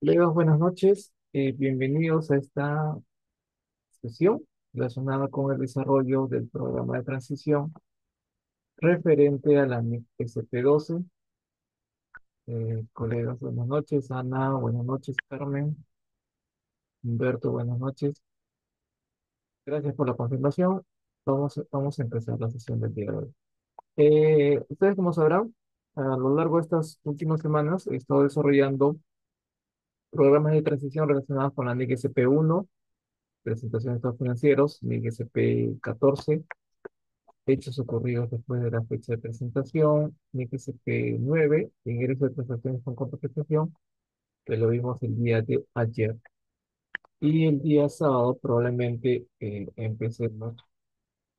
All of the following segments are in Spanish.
Colegas, buenas noches. Bienvenidos a esta sesión relacionada con el desarrollo del programa de transición referente a la NIC SP12. Colegas, buenas noches. Ana, buenas noches. Carmen, Humberto, buenas noches. Gracias por la confirmación. Vamos a empezar la sesión del día de hoy. Ustedes, como sabrán, a lo largo de estas últimas semanas he estado desarrollando programas de transición relacionados con la NIC SP1, presentación de estados financieros, NIC SP14, hechos ocurridos después de la fecha de presentación, NIC 9, ingreso de prestaciones con contraprestación, que lo vimos el día de ayer. Y el día sábado probablemente empecemos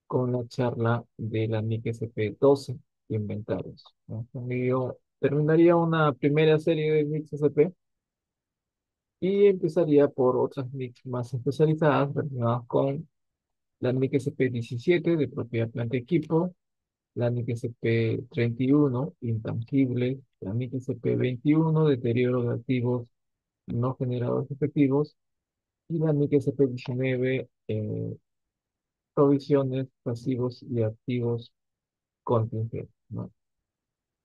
con la charla de la NIC 12, inventarios, ¿no? Conmigo terminaría una primera serie de NIC y empezaría por otras NICs más especializadas relacionadas con la NIC 17 de propiedad planta equipo, la NIC 31 intangible, la NIC 21 deterioro de activos no generados efectivos, y la NIC 19 provisiones, pasivos y activos contingentes, ¿no?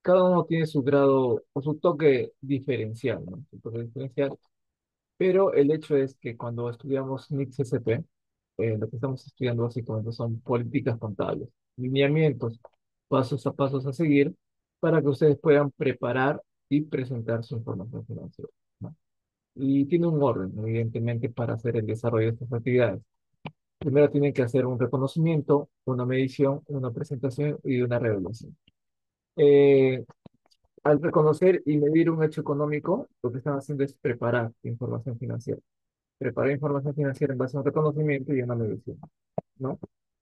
Cada uno tiene su grado o su toque diferencial, ¿no? Su toque diferencial, pero el hecho es que cuando estudiamos NIC lo que estamos estudiando básicamente son políticas contables, lineamientos, pasos a pasos a seguir para que ustedes puedan preparar y presentar su información financiera, ¿no? Y tiene un orden, evidentemente, para hacer el desarrollo de estas actividades. Primero tienen que hacer un reconocimiento, una medición, una presentación y una revelación. Eh, Al reconocer y medir un hecho económico, lo que están haciendo es preparar información financiera. Preparar información financiera en base a un reconocimiento y una medición, ¿no?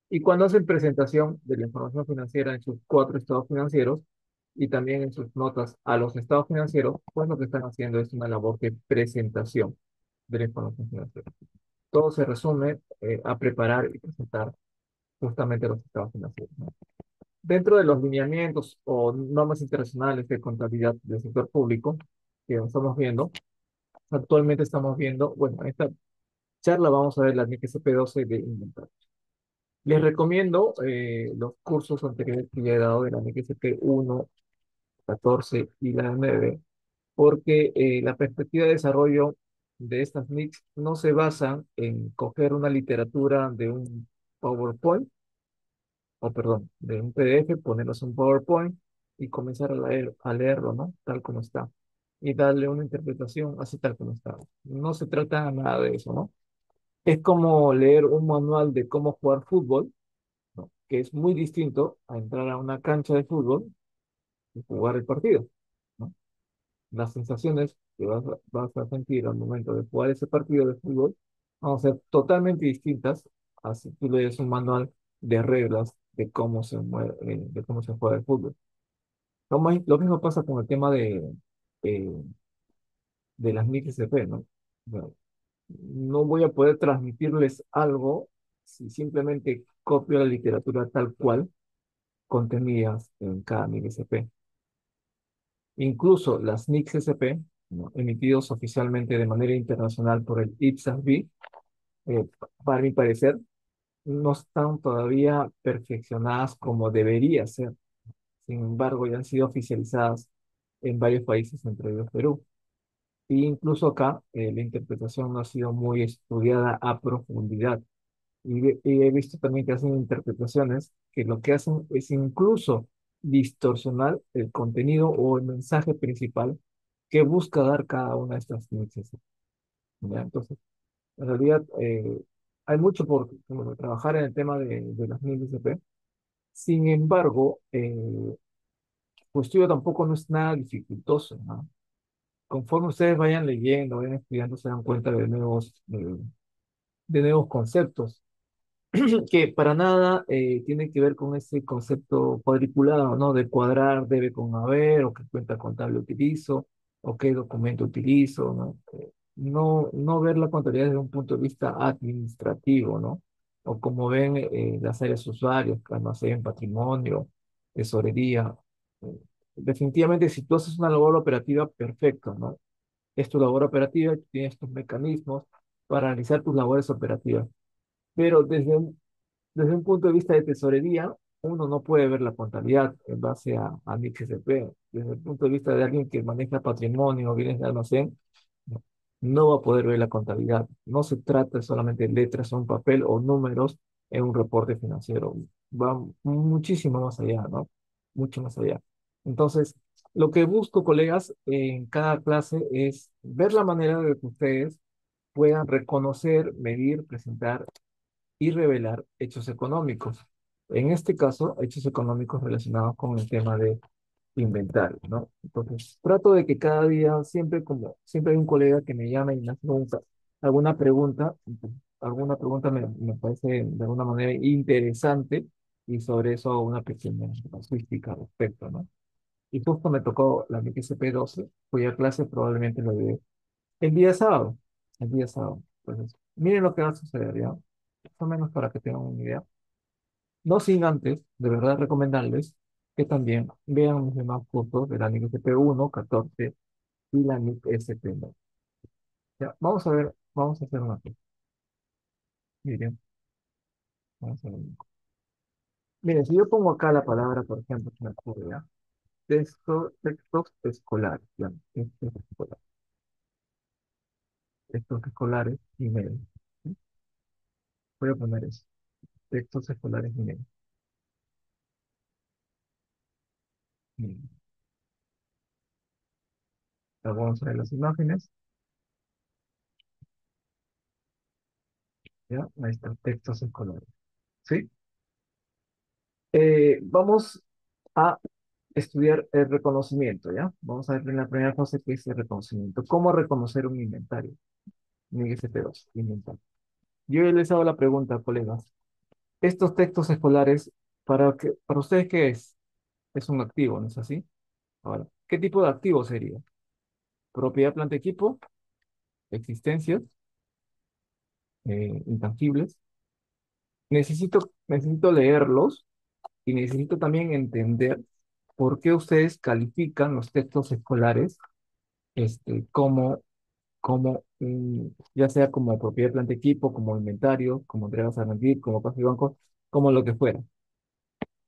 Y cuando hacen presentación de la información financiera en sus cuatro estados financieros y también en sus notas a los estados financieros, pues lo que están haciendo es una labor de presentación de la información financiera. Todo se resume a preparar y presentar justamente los estados financieros, ¿no? Dentro de los lineamientos o normas internacionales de contabilidad del sector público que estamos viendo, actualmente estamos viendo, bueno, en esta charla vamos a ver la NIC 12 de inventario. Les recomiendo los cursos anteriores que ya he dado de la NXP 1, 14 y la 9, porque la perspectiva de desarrollo de estas NICs no se basa en coger una literatura de un PowerPoint, o perdón, de un PDF, ponerlos en un PowerPoint y comenzar a leerlo, ¿no? Tal como está. Y darle una interpretación así tal como está. No se trata nada de eso, ¿no? Es como leer un manual de cómo jugar fútbol, ¿no? Que es muy distinto a entrar a una cancha de fútbol y jugar el partido, ¿no? Las sensaciones que vas a sentir al momento de jugar ese partido de fútbol van a ser totalmente distintas a si tú lees un manual de reglas de cómo se mueve, de cómo se juega el fútbol. Lo mismo pasa con el tema eh, de las NIC-SP, ¿no? O sea, no voy a poder transmitirles algo si simplemente copio la literatura tal cual contenidas en cada NIC-SP. Incluso las NIC-SP, ¿no? Emitidos oficialmente de manera internacional por el IPSAS-B, para mi parecer, no están todavía perfeccionadas como debería ser. Sin embargo, ya han sido oficializadas en varios países, entre ellos Perú. E incluso acá, la interpretación no ha sido muy estudiada a profundidad. Y he visto también que hacen interpretaciones que lo que hacen es incluso distorsionar el contenido o el mensaje principal que busca dar cada una de estas noticias, ¿ya? Entonces, en realidad, hay mucho por como, trabajar en el tema de las NICP. Sin embargo, su estudio tampoco no es nada dificultoso, ¿no? Conforme ustedes vayan leyendo, vayan estudiando, se dan cuenta de nuevos conceptos que para nada tiene que ver con ese concepto cuadriculado, ¿no? De cuadrar debe con haber, o qué cuenta contable utilizo, o qué documento utilizo, ¿no? No ver la contabilidad desde un punto de vista administrativo, ¿no? O como ven las áreas usuarias, almacén, patrimonio, tesorería. Eh, Definitivamente, si tú haces una labor operativa, perfecto, ¿no? es tu labor operativa y tú tienes tus mecanismos para realizar tus labores operativas. Pero desde un punto de vista de tesorería, uno no puede ver la contabilidad en base a mi XP. Desde el punto de vista de alguien que maneja patrimonio o bienes de almacén, no, no va a poder ver la contabilidad. No se trata solamente de letras en un papel o números en un reporte financiero. Va muchísimo más allá, ¿no? Mucho más allá. Entonces, lo que busco, colegas, en cada clase es ver la manera de que ustedes puedan reconocer, medir, presentar y revelar hechos económicos. En este caso, hechos económicos relacionados con el tema de inventario, ¿no? Entonces, trato de que cada día, siempre como, siempre hay un colega que me llama y me hace alguna pregunta me parece de alguna manera interesante y sobre eso hago una pequeña casuística al respecto, ¿no? Y justo me tocó la MXP 12, cuya clase probablemente lo de el día sábado, el día sábado. Entonces, miren lo que va a suceder, ¿ya? Más o menos para que tengan una idea. No sin antes, de verdad, recomendarles que también vean mis demás cursos de la NIC SP1, 14 y la NIC SP2. Ya, vamos a ver, vamos a hacer una cosa. Miren, vamos a ver. Miren, si yo pongo acá la palabra, por ejemplo, que me ocurre, ¿ya? Textos escolares, ya, textos escolares y medios. ¿Sí? Voy a poner eso, textos escolares y medios. Miren, vamos a ver las imágenes, ¿ya? Ahí están, textos escolares. ¿Sí? Vamos a estudiar el reconocimiento, ¿ya? Vamos a ver en la primera fase que es el reconocimiento. ¿Cómo reconocer un inventario? Miguel Cepeda, inventario. Yo les hago la pregunta, colegas. Estos textos escolares, para ustedes, ¿qué es? Es un activo, ¿no es así? Ahora, ¿qué tipo de activo sería? Propiedad, planta, equipo, existencias, intangibles. Necesito leerlos y necesito también entender por qué ustedes califican los textos escolares como ya sea como propiedad de planta equipo, como inventario, como entregas a rendir, como paso y banco, como lo que fuera.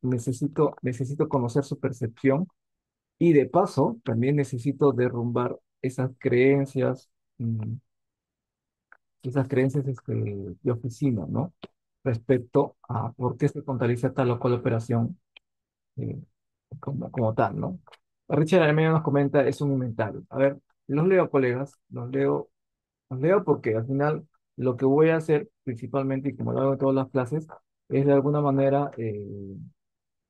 Necesito conocer su percepción y de paso también necesito derrumbar mm, esas creencias de oficina, ¿no? Respecto a por qué se contabiliza tal o cual operación eh, como tal, ¿no? Richard Aramea nos comenta, es un inventario. A ver, los leo, colegas, los leo porque al final lo que voy a hacer principalmente, y como lo hago en todas las clases, es de alguna manera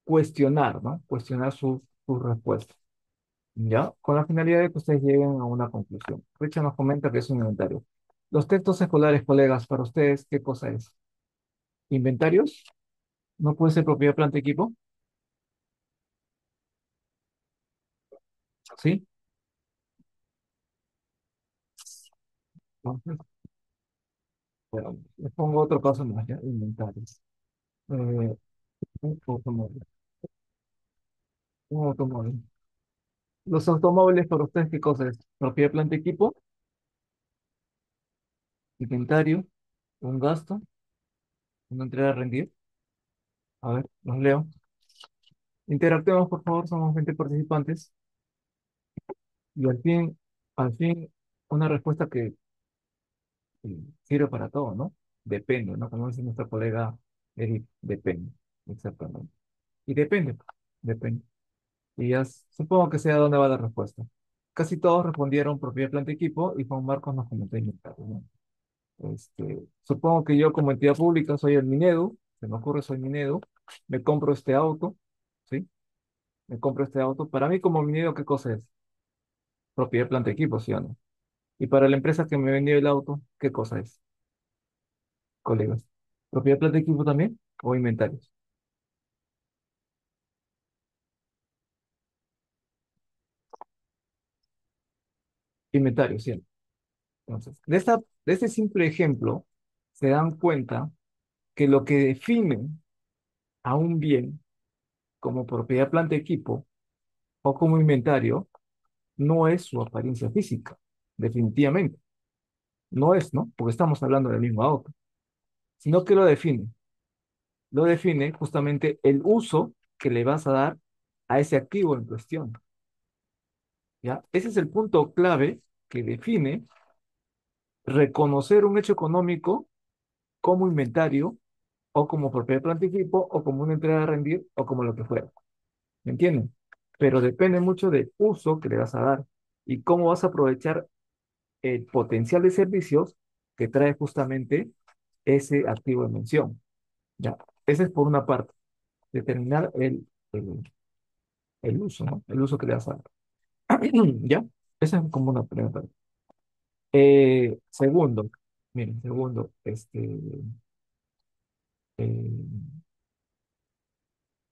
cuestionar, ¿no? Cuestionar sus respuestas, ¿ya? Con la finalidad de que ustedes lleguen a una conclusión. Richard nos comenta que es un inventario. Los textos escolares, colegas, para ustedes, ¿qué cosa es? ¿Inventarios? ¿No puede ser propiedad, planta, equipo? ¿Sí? Entonces, bueno, les pongo otro paso más, ¿ya? Inventarios. Eh, un automóvil. Un automóvil. Los automóviles para ustedes, ¿qué cosa es? Propiedad, planta, equipo, inventario, un gasto, una entrega a rendir. A ver, los leo. Interactuemos, por favor, somos 20 participantes. Y al fin, una respuesta que sirve para todo, ¿no? Depende, ¿no? Como dice nuestra colega Eric, depende. Exactamente. Y depende. Y ya supongo que sé a dónde va la respuesta. Casi todos respondieron propiedad, planta, equipo y Juan Marcos nos comentó inventario, ¿no? Supongo que yo como entidad pública soy el Minedu, se me ocurre soy Minedu, me compro este auto, ¿sí? Me compro este auto. Para mí como Minedu, ¿qué cosa es? Propiedad, planta, equipo, ¿sí o no? Y para la empresa que me vendió el auto, ¿qué cosa es, colegas? ¿Propiedad, planta, equipo también? ¿O inventarios? Inventarios, sí. Entonces, de este simple ejemplo, se dan cuenta que lo que define a un bien como propiedad, planta, equipo o como inventario no es su apariencia física. definitivamente. No es, ¿no? Porque estamos hablando del mismo auto, sino que lo define justamente el uso que le vas a dar a ese activo en cuestión, ¿ya? Ese es el punto clave que define reconocer un hecho económico como inventario o como propiedad de planta y equipo o como una entrega a rendir o como lo que fuera. ¿Me entienden? Pero depende mucho del uso que le vas a dar y cómo vas a aprovechar el potencial de servicios que trae justamente ese activo de mención. Ya, ese es por una parte, determinar el uso, ¿no? El uso que le vas a dar. ¿Ya? Esa es como una primera parte. Segundo, miren, segundo, eh,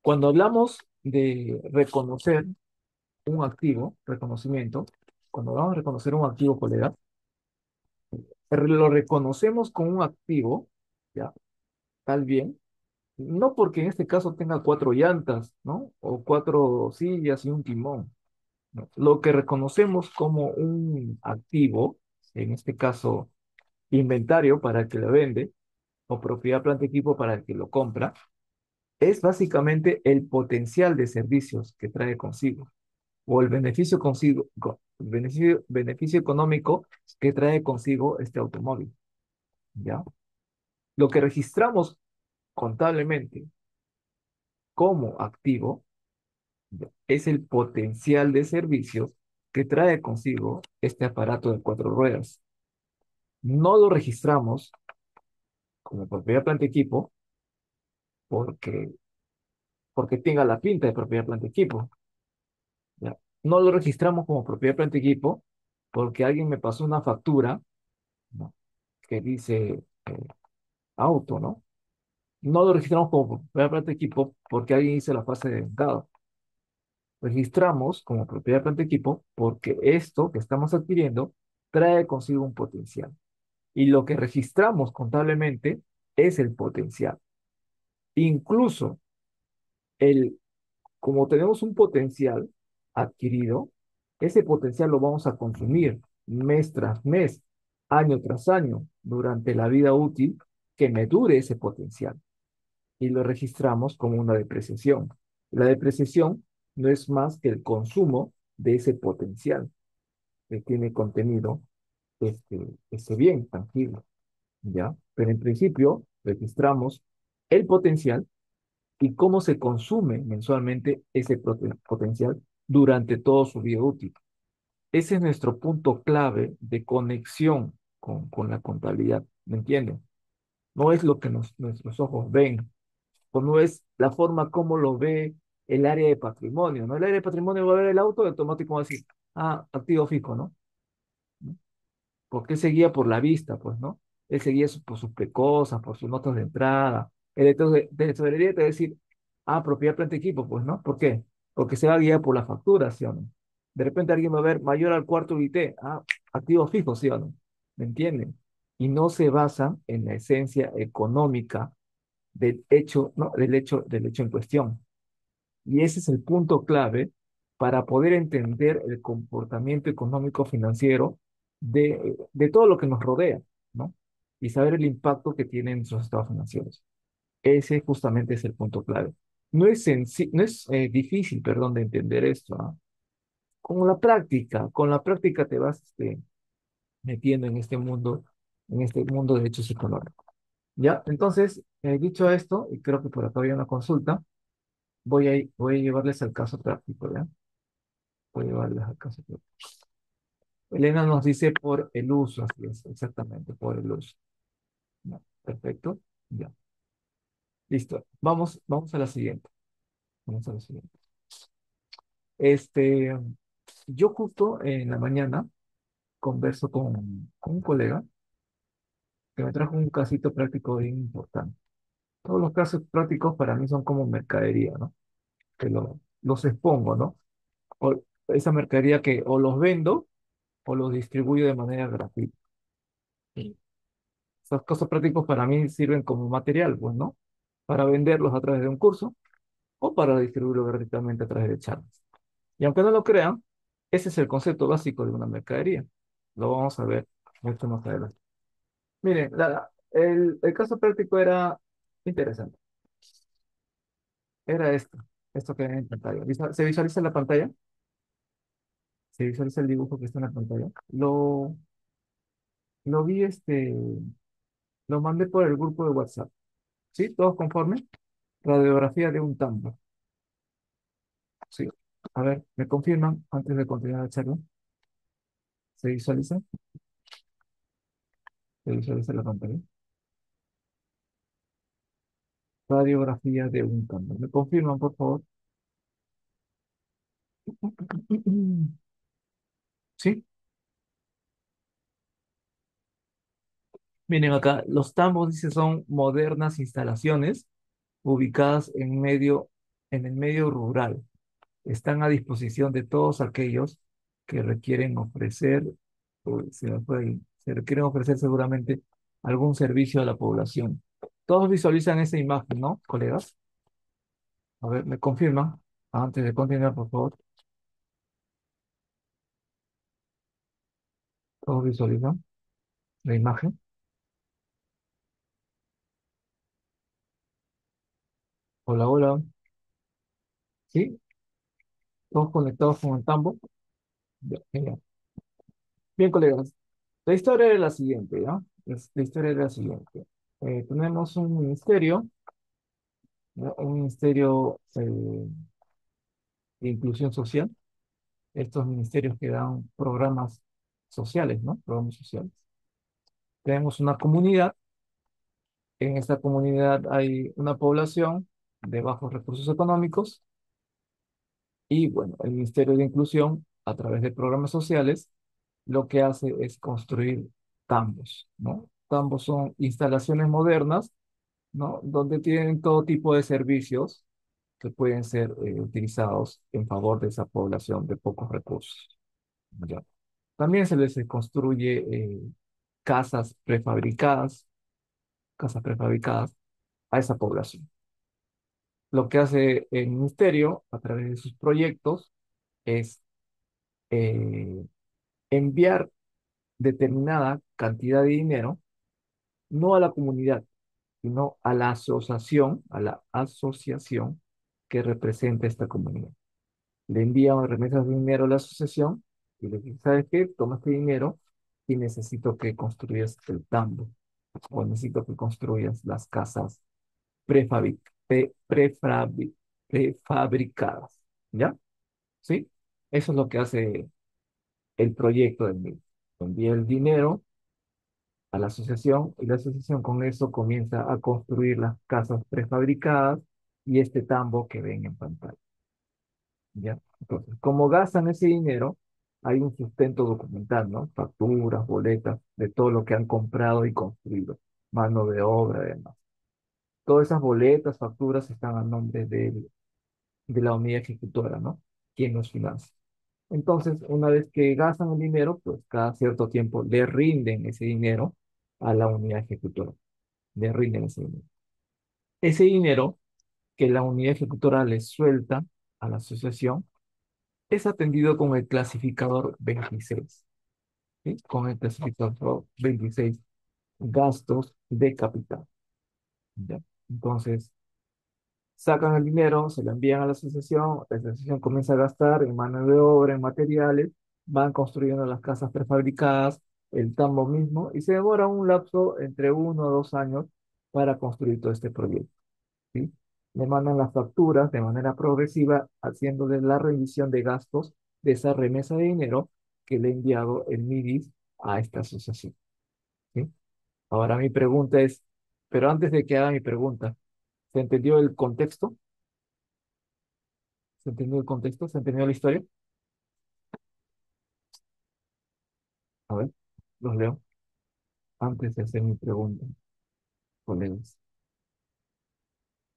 cuando hablamos de reconocer un activo, reconocimiento, cuando vamos a reconocer un activo, colega, lo reconocemos como un activo, ¿ya? Tal bien, no porque en este caso tenga cuatro llantas, ¿no? O cuatro sillas y un timón. ¿No? Lo que reconocemos como un activo, en este caso inventario para el que lo vende, o propiedad planta equipo para el que lo compra, es básicamente el potencial de servicios que trae consigo, o el beneficio consigo, beneficio económico que trae consigo este automóvil, ¿ya? Lo que registramos contablemente como activo, ¿ya? Es el potencial de servicios que trae consigo este aparato de cuatro ruedas. No lo registramos como propiedad planta equipo porque, porque tenga la pinta de propiedad planta equipo, ¿ya? No lo registramos como propiedad planta equipo porque alguien me pasó una factura, ¿no? Que dice auto, ¿no? No lo registramos como propiedad planta equipo porque alguien hizo la fase de ventado. Registramos como propiedad planta equipo porque esto que estamos adquiriendo trae consigo un potencial. Y lo que registramos contablemente es el potencial. Incluso el como tenemos un potencial adquirido, ese potencial lo vamos a consumir mes tras mes, año tras año, durante la vida útil que me dure ese potencial. Y lo registramos como una depreciación. La depreciación no es más que el consumo de ese potencial que tiene contenido ese bien tangible, ¿ya? Pero en principio registramos el potencial y cómo se consume mensualmente ese potencial durante todo su vida útil. Ese es nuestro punto clave de conexión con la contabilidad, ¿me entienden? No es lo que nuestros ojos ven, o no es la forma como lo ve el área de patrimonio, ¿no? El área de patrimonio va a ver el auto y automático va a decir, ah, activo fijo, ¿no? Porque él seguía por la vista, pues, ¿no? Él seguía por sus precosas, por sus notas de entrada. El de tesorería te va a decir, ah, propiedad planta equipo, pues, ¿no? ¿Por qué? Porque se va a guiar por la factura, ¿sí o no? De repente alguien va a ver mayor al cuarto VT, ah, activo fijo, ¿sí o no? ¿Me entienden? Y no se basan en la esencia económica del hecho, ¿no? Del hecho en cuestión. Y ese es el punto clave para poder entender el comportamiento económico financiero de todo lo que nos rodea, ¿no? Y saber el impacto que tienen nuestros estados financieros. Ese justamente es el punto clave. No es difícil, perdón, de entender esto, ¿no? Con la práctica te vas metiendo en este mundo de hechos económicos. ¿Ya? Entonces, dicho esto, y creo que por acá había una consulta, voy a llevarles al caso práctico, ¿ya? Voy a llevarles al caso práctico. Elena nos dice por el uso, así es, exactamente, por el uso. Ya, perfecto. Ya, listo. Vamos a la siguiente. Vamos a la siguiente. Este, yo justo en la mañana converso con un colega que me trajo un casito práctico bien importante. Todos los casos prácticos para mí son como mercadería, ¿no? Que los expongo, ¿no? O esa mercadería que o los vendo o los distribuyo de manera gratuita. Y esos casos prácticos para mí sirven como material, pues, ¿no? Para venderlos a través de un curso o para distribuirlos gratuitamente a través de charlas. Y aunque no lo crean, ese es el concepto básico de una mercadería. Lo vamos a ver mucho más adelante. Miren, el caso práctico era interesante. Era esto que ven en pantalla. ¿Se visualiza en la pantalla? ¿Se visualiza el dibujo que está en la pantalla? Lo vi, lo mandé por el grupo de WhatsApp. ¿Sí? ¿Todos conformes? Radiografía de un tambo. Sí. A ver, ¿me confirman antes de continuar la charla? ¿Se visualiza? ¿Se visualiza la pantalla? Radiografía de un tambo. ¿Me confirman, por favor? ¿Sí? Miren acá, los tambos, dice, son modernas instalaciones ubicadas en el medio rural. Están a disposición de todos aquellos que requieren ofrecer, se requieren ofrecer seguramente algún servicio a la población. Todos visualizan esa imagen, ¿no, colegas? A ver, ¿me confirman? Antes de continuar, por favor. Todos visualizan la imagen. Hola, hola. ¿Sí? Todos conectados con el tambo. Ya, genial. Bien, colegas. La historia es la siguiente, ¿no? La historia es la siguiente. Tenemos un ministerio, ¿no? Un ministerio de inclusión social. Estos ministerios que dan programas sociales, ¿no? Programas sociales. Tenemos una comunidad. En esta comunidad hay una población de bajos recursos económicos y, bueno, el Ministerio de Inclusión, a través de programas sociales, lo que hace es construir tambos, ¿no? Tambos son instalaciones modernas, ¿no? Donde tienen todo tipo de servicios que pueden ser utilizados en favor de esa población de pocos recursos. ¿Ya? También se les construye casas prefabricadas, casas prefabricadas a esa población. Lo que hace el ministerio a través de sus proyectos es eh, enviar determinada cantidad de dinero, no a la comunidad, sino a la asociación que representa esta comunidad. Le envían remesas de dinero a la asociación y le dicen, ¿sabes qué? Toma este dinero y necesito que construyas el tambo o necesito que construyas las casas prefabric- pre- prefabri- prefabricadas. ¿Ya? ¿Sí? Eso es lo que hace el proyecto del MIT. Envía el dinero a la asociación y la asociación con eso comienza a construir las casas prefabricadas y este tambo que ven en pantalla. ¿Ya? Entonces, como gastan ese dinero, hay un sustento documental, ¿no? Facturas, boletas, de todo lo que han comprado y construido, mano de obra, además. Todas esas boletas, facturas están a nombre de la unidad ejecutora, ¿no? Quien los financia. Entonces, una vez que gastan el dinero, pues cada cierto tiempo le rinden ese dinero a la unidad ejecutora. Le rinden ese dinero. Ese dinero que la unidad ejecutora le suelta a la asociación es atendido con el clasificador 26, ¿sí? Con el clasificador 26, gastos de capital. ¿Ya? Entonces, sacan el dinero, se lo envían a la asociación comienza a gastar en mano de obra, en materiales, van construyendo las casas prefabricadas, el tambo mismo, y se demora un lapso entre 1 o 2 años para construir todo este proyecto, ¿sí? Le mandan las facturas de manera progresiva, haciéndole la revisión de gastos de esa remesa de dinero que le ha enviado el MIDIS a esta asociación, ¿sí? Ahora mi pregunta es, pero antes de que haga mi pregunta, ¿se entendió el contexto? ¿Se entendió el contexto? ¿Se entendió la historia? A ver, los leo antes de hacer mi pregunta, colegas.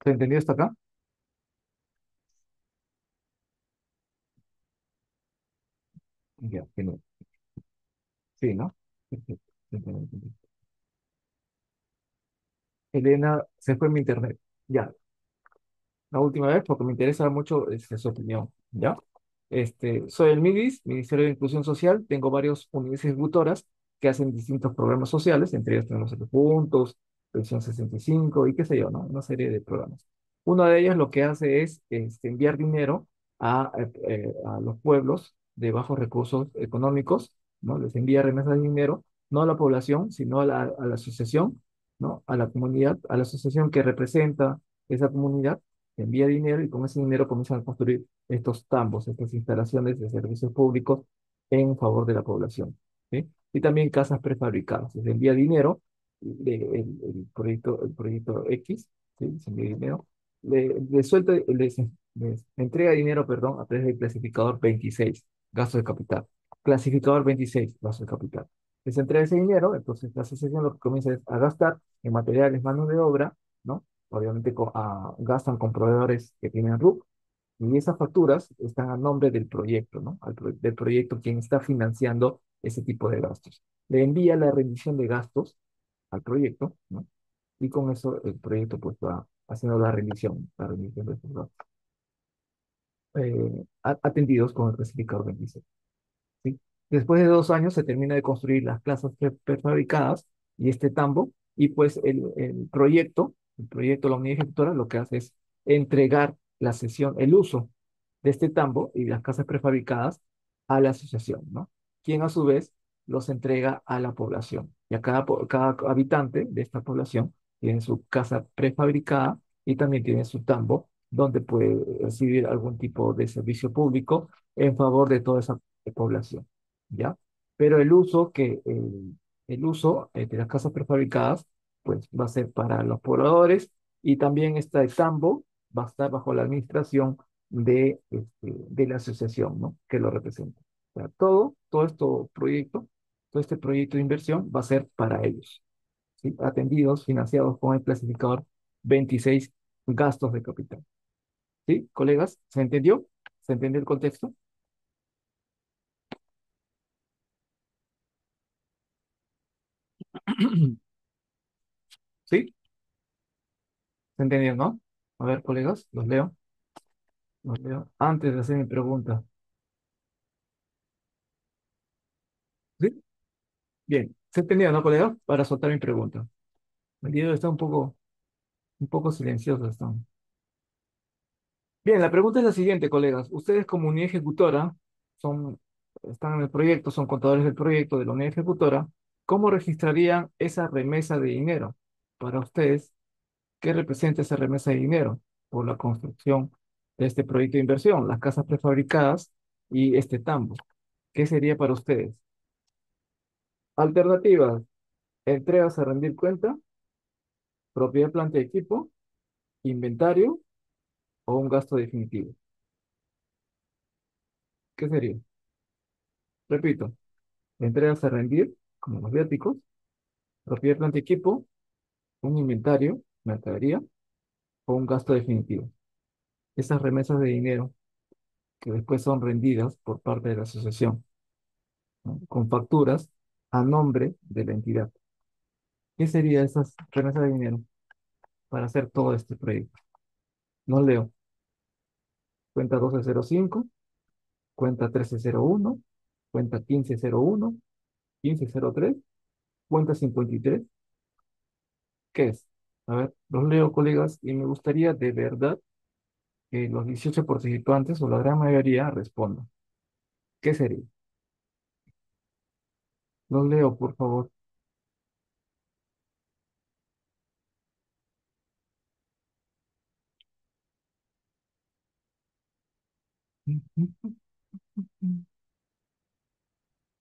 ¿Se entendió hasta acá? Ya, genial. Sí, ¿no? Perfecto. Se entendió, se entendió. Elena, se fue mi internet. Ya, la última vez porque me interesa mucho su opinión. ¿Ya? Soy el MIDIS, Ministerio de Inclusión Social. Tengo varias unidades ejecutoras que hacen distintos programas sociales, entre ellos tenemos el Puntos, Pensión 65 y qué sé yo, ¿no? Una serie de programas. Una de ellas lo que hace es enviar dinero a los pueblos de bajos recursos económicos, ¿no? Les envía remesas de dinero, no a la población, sino a la asociación, ¿no? A la comunidad, a la asociación que representa esa comunidad, envía dinero y con ese dinero comienzan a construir estos tambos, estas instalaciones de servicios públicos en favor de la población, ¿sí? Y también casas prefabricadas. Se envía dinero, el proyecto X, ¿sí? Se envía dinero, le suelta, les entrega dinero, perdón, a través del clasificador 26, gasto de capital. Clasificador 26, gasto de capital. Les entrega ese dinero, entonces la asociación lo que comienza es a gastar en materiales, mano de obra, ¿no? Obviamente gastan con proveedores que tienen RUC, y esas facturas están a nombre del proyecto, ¿no? Del proyecto quien está financiando ese tipo de gastos. Le envía la rendición de gastos al proyecto, ¿no? Y con eso el proyecto pues va haciendo la rendición de estos gastos, atendidos con el clasificador 26. ¿Sí? Después de 2 años se termina de construir las plazas prefabricadas y este tambo, y pues el proyecto, la unidad ejecutora, lo que hace es entregar la sesión, el uso de este tambo y las casas prefabricadas a la asociación, ¿no? Quien a su vez los entrega a la población. Y a cada habitante de esta población tiene su casa prefabricada y también tiene su tambo donde puede recibir algún tipo de servicio público en favor de toda esa población, ¿ya? Pero el uso de las casas prefabricadas, pues va a ser para los pobladores, y también este tambo va a estar bajo la administración de la asociación, ¿no? Que lo representa. O sea, todo este proyecto de inversión va a ser para ellos, ¿sí? Atendidos, financiados con el clasificador 26, gastos de capital. ¿Sí, colegas? ¿Se entendió? ¿Se entendió el contexto? ¿Sí? ¿Se entendió, no? A ver, colegas, los leo. Antes de hacer mi pregunta. ¿Sí? Bien, ¿se entendió, no, colegas? Para soltar mi pregunta. El video está un poco silencioso. Está. Bien, la pregunta es la siguiente, colegas. Ustedes como unidad ejecutora están en el proyecto, son contadores del proyecto de la unidad ejecutora. ¿Cómo registrarían esa remesa de dinero? Para ustedes, ¿qué representa esa remesa de dinero por la construcción de este proyecto de inversión, las casas prefabricadas y este tambo? ¿Qué sería para ustedes? Alternativas: entregas a rendir cuenta, propiedad, planta y equipo, inventario o un gasto definitivo. ¿Qué sería? Repito, entregas a rendir, como los viáticos, propiedad, planta y equipo, un inventario, mercadería o un gasto definitivo. Esas remesas de dinero que después son rendidas por parte de la asociación, ¿no? Con facturas a nombre de la entidad. ¿Qué serían esas remesas de dinero para hacer todo este proyecto? No leo. Cuenta 1205, cuenta 1301, cuenta 1501, 1503, cuenta 53. ¿Qué es? A ver, los leo, colegas, y me gustaría de verdad que los 18 participantes o la gran mayoría respondan. ¿Qué sería? Los leo, por favor.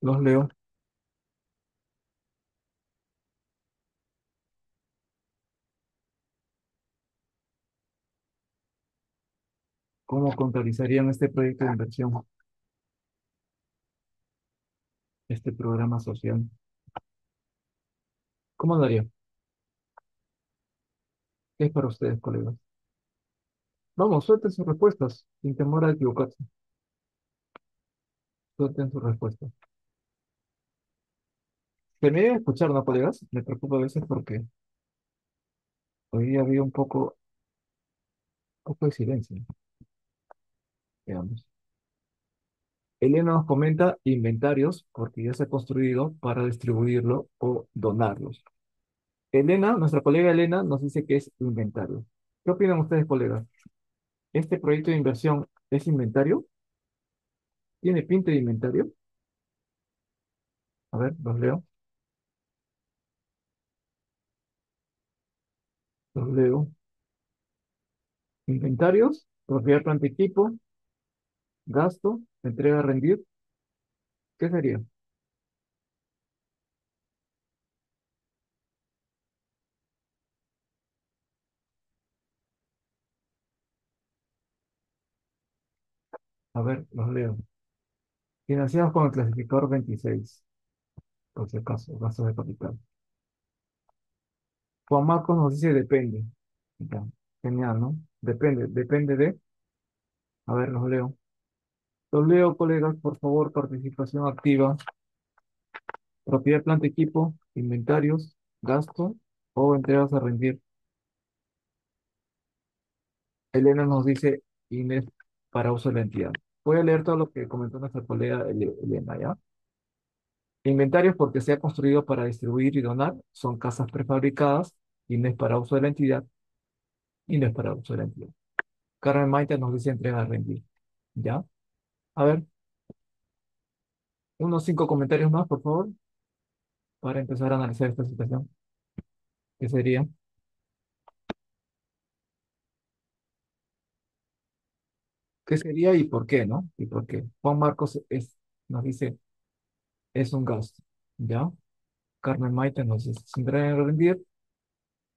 Los leo. ¿Cómo contabilizarían este proyecto de inversión, este programa social? ¿Cómo lo harían? ¿Qué es para ustedes, colegas? Vamos, suelten sus respuestas, sin temor a equivocarse. Suelten sus respuestas. Que me deben escuchar, ¿no, colegas? Me preocupa a veces porque hoy día había un poco de silencio. Veamos. Elena nos comenta inventarios porque ya se ha construido para distribuirlo o donarlos. Elena, nuestra colega Elena, nos dice que es inventario. ¿Qué opinan ustedes, colegas? ¿Este proyecto de inversión es inventario? ¿Tiene pinta de inventario? A ver, los leo, los leo. Inventarios, propiedad, planta, equipo, gasto, entrega a rendir. ¿Qué sería? A ver, los leo. Financiados con el clasificador 26, por si acaso, gastos de capital. Juan Marcos nos dice depende. Ya, genial, ¿no? Depende de. A ver, los leo. Los leo, colegas, por favor, participación activa. Propiedad, planta, equipo, inventarios, gasto o entregas a rendir. Elena nos dice Inés para uso de la entidad. Voy a leer todo lo que comentó nuestra colega Elena, ¿ya? Inventarios porque se ha construido para distribuir y donar, son casas prefabricadas, Inés para uso de la entidad, Inés para uso de la entidad. Carmen Maite nos dice entrega a rendir, ¿ya? A ver, unos 5 comentarios más, por favor, para empezar a analizar esta situación. ¿Qué sería? ¿Qué sería y por qué, no? ¿Y por qué? Juan Marcos nos dice, es un gasto, ¿ya? Carmen Maite nos dice, sin rendir.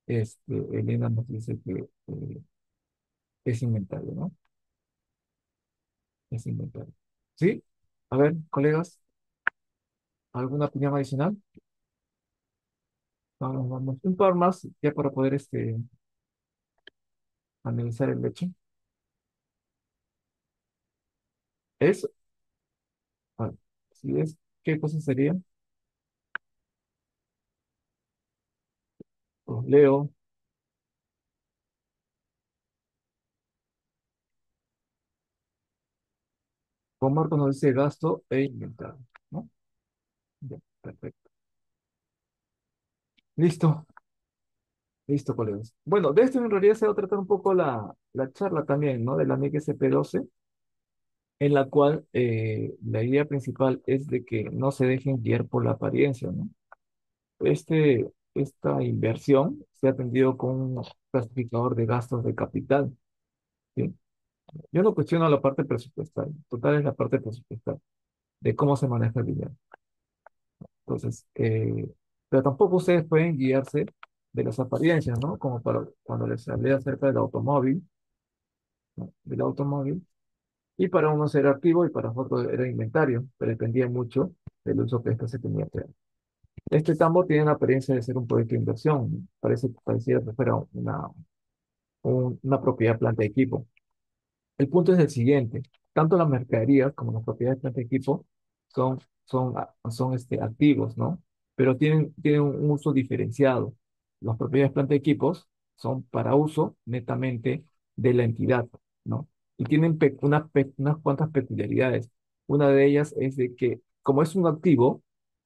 Elena nos dice que es inventario, ¿no? Es inventario. ¿Sí? A ver, colegas, ¿alguna opinión adicional? Vamos, vamos. Un par más ya para poder analizar el hecho. Es, a ver, si es, ¿qué cosa sería? Pues leo. Juan Marcos nos dice gasto e inventario, ¿no? Ya, perfecto. Listo, listo, colegas. Bueno, de esto en realidad se va a tratar un poco la charla también, ¿no? De la MEC SP12, en la cual la idea principal es de que no se dejen guiar por la apariencia, ¿no? Esta inversión se ha atendido con un clasificador de gastos de capital, ¿sí? Yo no cuestiono la parte presupuestal, total es la parte presupuestal, de cómo se maneja el dinero. Entonces, pero tampoco ustedes pueden guiarse de las apariencias, ¿no? Como para cuando les hablé acerca del automóvil, ¿no? Del automóvil, y para unos era activo y para otros era inventario, pero dependía mucho del uso que éste se tenía que dar. Este tambo tiene la apariencia de ser un proyecto de inversión, pareciera que fuera una propiedad planta de equipo. El punto es el siguiente, tanto las mercaderías como las propiedades de planta de equipo son activos, ¿no? Pero tienen un uso diferenciado. Las propiedades de planta de equipos son para uso netamente de la entidad, ¿no? Y tienen unas cuantas peculiaridades. Una de ellas es de que, como es un activo,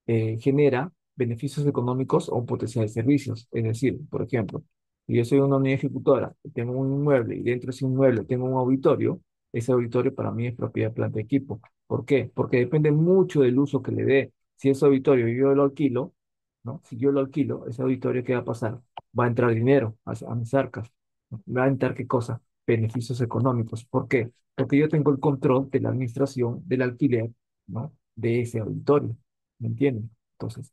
genera beneficios económicos o un potencial de servicios. Es decir, por ejemplo, si yo soy una unidad ejecutora, tengo un inmueble y dentro de ese inmueble tengo un auditorio, ese auditorio para mí es propiedad de planta de equipo. ¿Por qué? Porque depende mucho del uso que le dé. Si ese auditorio yo lo alquilo, ¿no? Si yo lo alquilo, ese auditorio, ¿qué va a pasar? Va a entrar dinero a mis arcas, ¿no? Va a entrar, ¿qué cosa? Beneficios económicos. ¿Por qué? Porque yo tengo el control de la administración del alquiler, ¿no? De ese auditorio. ¿Me entienden? Entonces,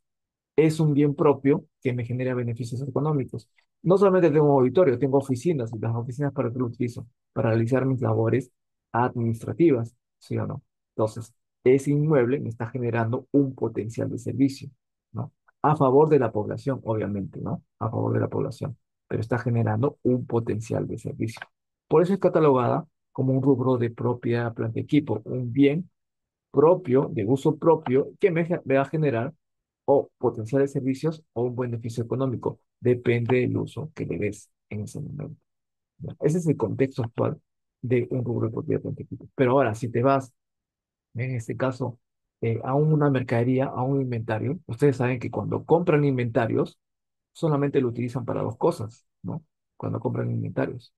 es un bien propio que me genera beneficios económicos. No solamente tengo un auditorio, tengo oficinas, y las oficinas para qué lo utilizo, para realizar mis labores administrativas, ¿sí o no? Entonces, ese inmueble me está generando un potencial de servicio, ¿no? A favor de la población, obviamente, ¿no? A favor de la población, pero está generando un potencial de servicio. Por eso es catalogada como un rubro de propia planta equipo, un bien propio, de uso propio, que me va a generar o potenciales servicios o un beneficio económico. Depende del uso que le des en ese momento. ¿Ya? Ese es el contexto actual de un rubro de propiedad planta equipo. Pero ahora, si te vas En este caso, a una mercadería, a un inventario. Ustedes saben que cuando compran inventarios, solamente lo utilizan para dos cosas, ¿no? Cuando compran inventarios.